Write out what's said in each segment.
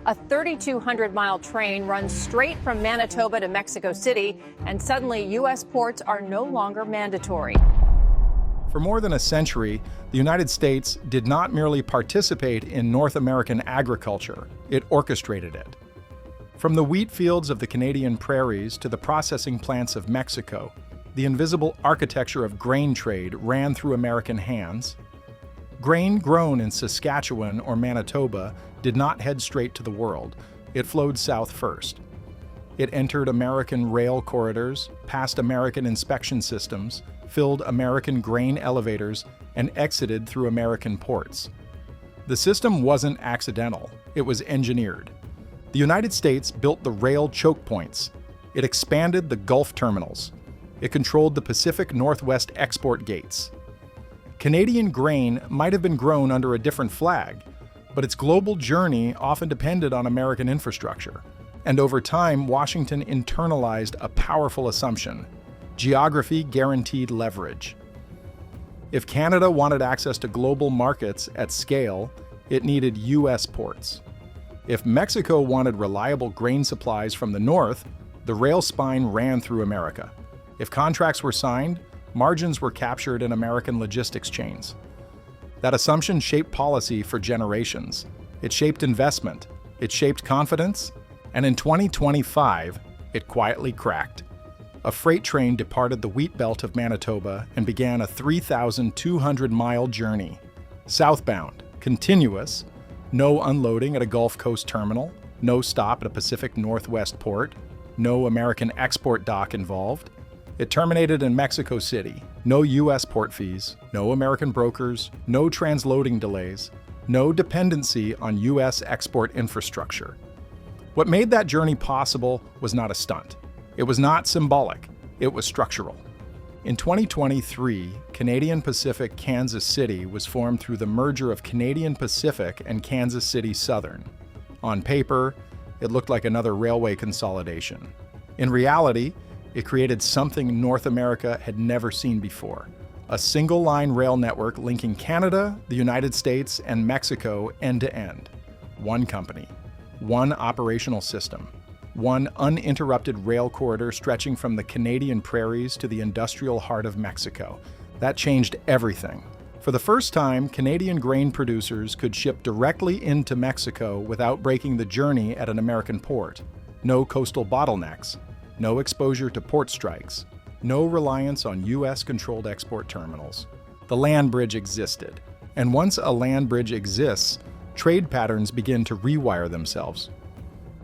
A 3,200-mile train runs straight from Manitoba to Mexico City, and suddenly U.S. ports are no longer mandatory. For more than a century, the United States did not merely participate in North American agriculture, it orchestrated it. From the wheat fields of the Canadian Prairies to the processing plants of Mexico, the invisible architecture of grain trade ran through American hands. Grain grown in Saskatchewan or Manitoba did not head straight to the world. It flowed south first. It entered American rail corridors, passed American inspection systems, filled American grain elevators, and exited through American ports. The system wasn't accidental, it was engineered. The United States built the rail choke points. It expanded the Gulf terminals. It controlled the Pacific Northwest export gates. Canadian grain might have been grown under a different flag, but its global journey often depended on American infrastructure. And over time, Washington internalized a powerful assumption: geography guaranteed leverage. If Canada wanted access to global markets at scale, it needed U.S. ports. If Mexico wanted reliable grain supplies from the north, the rail spine ran through America. If contracts were signed, margins were captured in American logistics chains. That assumption shaped policy for generations. It shaped investment, it shaped confidence, and in 2025, it quietly cracked. A freight train departed the wheat belt of Manitoba and began a 3,200-mile journey. Southbound, continuous, no unloading at a Gulf Coast terminal, no stop at a Pacific Northwest port, no American export dock involved. It terminated in Mexico City. No U.S. port fees, no American brokers, no transloading delays, no dependency on U.S. export infrastructure. What made that journey possible was not a stunt. It was not symbolic, it was structural. In 2023, Canadian Pacific Kansas City was formed through the merger of Canadian Pacific and Kansas City Southern. On paper, it looked like another railway consolidation. In reality, it created something North America had never seen before: a single-line rail network linking Canada, the United States, and Mexico end to end. One company, one operational system, one uninterrupted rail corridor stretching from the Canadian Prairies to the industrial heart of Mexico. That changed everything. For the first time, Canadian grain producers could ship directly into Mexico without breaking the journey at an American port. No coastal bottlenecks, no exposure to port strikes, no reliance on U.S.-controlled export terminals. The land bridge existed, and once a land bridge exists, trade patterns begin to rewire themselves.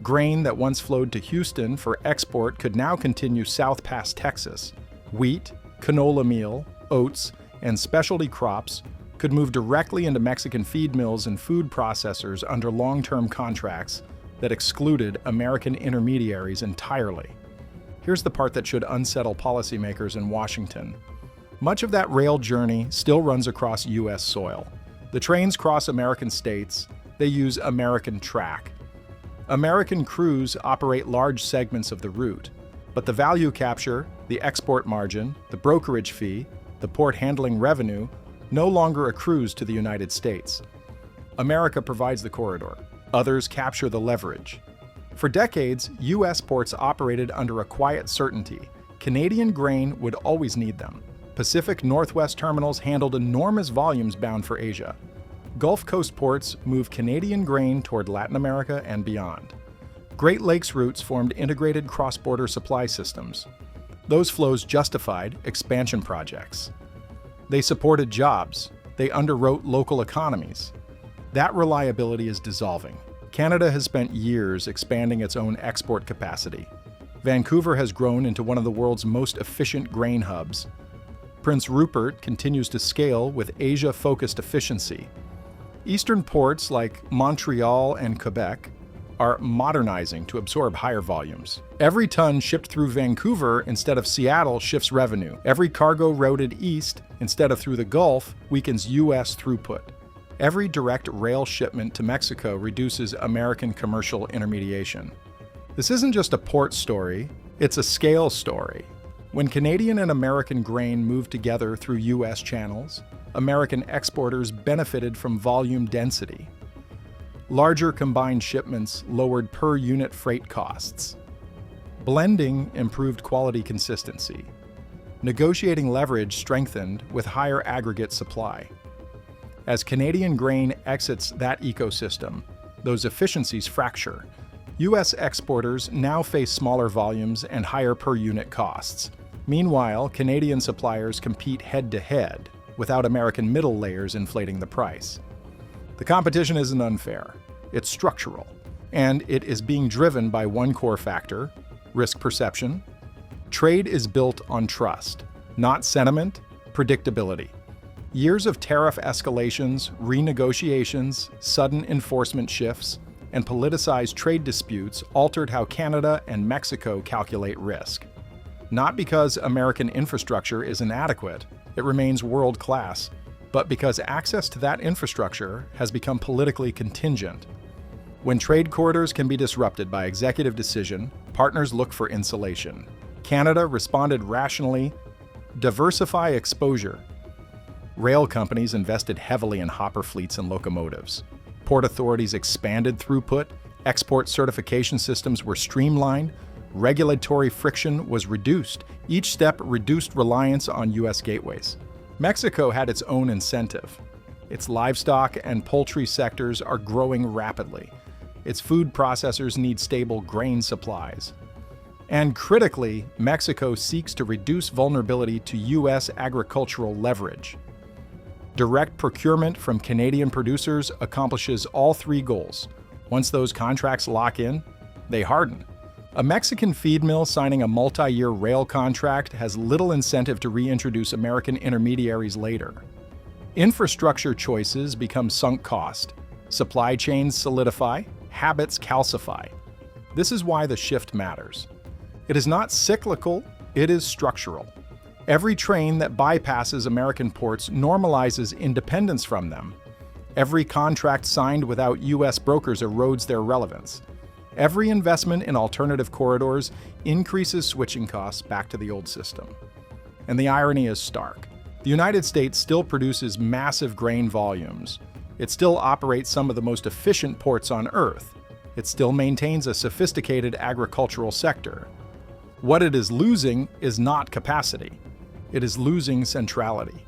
Grain that once flowed to Houston for export could now continue south past Texas. Wheat, canola meal, oats, and specialty crops could move directly into Mexican feed mills and food processors under long-term contracts that excluded American intermediaries entirely. Here's the part that should unsettle policymakers in Washington. Much of that rail journey still runs across U.S. soil. The trains cross American states, they use American track. American crews operate large segments of the route, but the value capture, the export margin, the brokerage fee, the port handling revenue no longer accrues to the United States. America provides the corridor. Others capture the leverage. For decades, U.S. ports operated under a quiet certainty. Canadian grain would always need them. Pacific Northwest terminals handled enormous volumes bound for Asia. Gulf Coast ports moved Canadian grain toward Latin America and beyond. Great Lakes routes formed integrated cross-border supply systems. Those flows justified expansion projects. They supported jobs. They underwrote local economies. That reliability is dissolving. Canada has spent years expanding its own export capacity. Vancouver has grown into one of the world's most efficient grain hubs. Prince Rupert continues to scale with Asia-focused efficiency. Eastern ports like Montreal and Quebec are modernizing to absorb higher volumes. Every ton shipped through Vancouver instead of Seattle shifts revenue. Every cargo routed east instead of through the Gulf weakens U.S. throughput. Every direct rail shipment to Mexico reduces American commercial intermediation. This isn't just a port story, it's a scale story. When Canadian and American grain moved together through U.S. channels, American exporters benefited from volume density. Larger combined shipments lowered per-unit freight costs. Blending improved quality consistency. Negotiating leverage strengthened with higher aggregate supply. As Canadian grain exits that ecosystem, those efficiencies fracture. U.S. exporters now face smaller volumes and higher per-unit costs. Meanwhile, Canadian suppliers compete head-to-head, without American middle layers inflating the price. The competition isn't unfair. It's structural, and it is being driven by one core factor: risk perception. Trade is built on trust, not sentiment, predictability. Years of tariff escalations, renegotiations, sudden enforcement shifts, and politicized trade disputes altered how Canada and Mexico calculate risk. Not because American infrastructure is inadequate, it remains world-class, but because access to that infrastructure has become politically contingent. When trade corridors can be disrupted by executive decision, partners look for insulation. Canada responded rationally: diversify exposure. Rail companies invested heavily in hopper fleets and locomotives. Port authorities expanded throughput, export certification systems were streamlined, regulatory friction was reduced. Each step reduced reliance on U.S. gateways. Mexico had its own incentive. Its livestock and poultry sectors are growing rapidly. Its food processors need stable grain supplies. And critically, Mexico seeks to reduce vulnerability to U.S. agricultural leverage. Direct procurement from Canadian producers accomplishes all three goals. Once those contracts lock in, they harden. A Mexican feed mill signing a multi-year rail contract has little incentive to reintroduce American intermediaries later. Infrastructure choices become sunk cost. Supply chains solidify, habits calcify. This is why the shift matters. It is not cyclical, it is structural. Every train that bypasses American ports normalizes independence from them. Every contract signed without U.S. brokers erodes their relevance. Every investment in alternative corridors increases switching costs back to the old system. And the irony is stark. The United States still produces massive grain volumes. It still operates some of the most efficient ports on Earth. It still maintains a sophisticated agricultural sector. What it is losing is not capacity. It is losing centrality.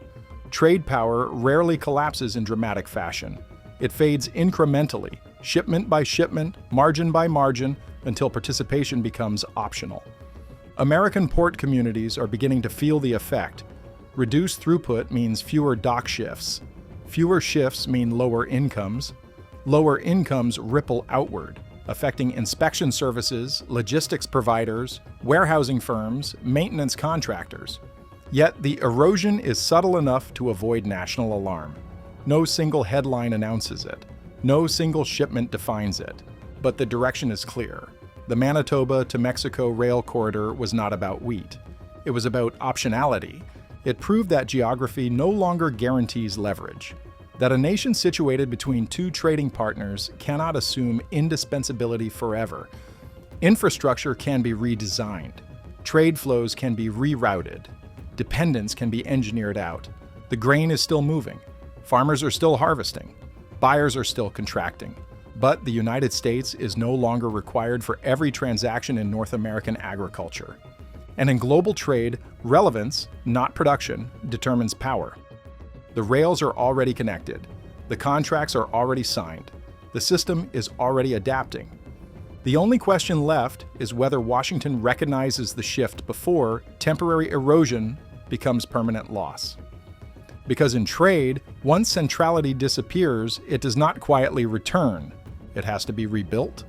Trade power rarely collapses in dramatic fashion. It fades incrementally, shipment by shipment, margin by margin, until participation becomes optional. American port communities are beginning to feel the effect. Reduced throughput means fewer dock shifts. Fewer shifts mean lower incomes. Lower incomes ripple outward, affecting inspection services, logistics providers, warehousing firms, maintenance contractors. Yet the erosion is subtle enough to avoid national alarm. No single headline announces it. No single shipment defines it. But the direction is clear. The Manitoba to Mexico rail corridor was not about wheat. It was about optionality. It proved that geography no longer guarantees leverage. That a nation situated between two trading partners cannot assume indispensability forever. Infrastructure can be redesigned. Trade flows can be rerouted. Dependence can be engineered out. The grain is still moving. Farmers are still harvesting. Buyers are still contracting. But the United States is no longer required for every transaction in North American agriculture. And in global trade, relevance, not production, determines power. The rails are already connected. The contracts are already signed. The system is already adapting. The only question left is whether Washington recognizes the shift before temporary erosion becomes permanent loss. Because in trade, once centrality disappears, it does not quietly return. It has to be rebuilt,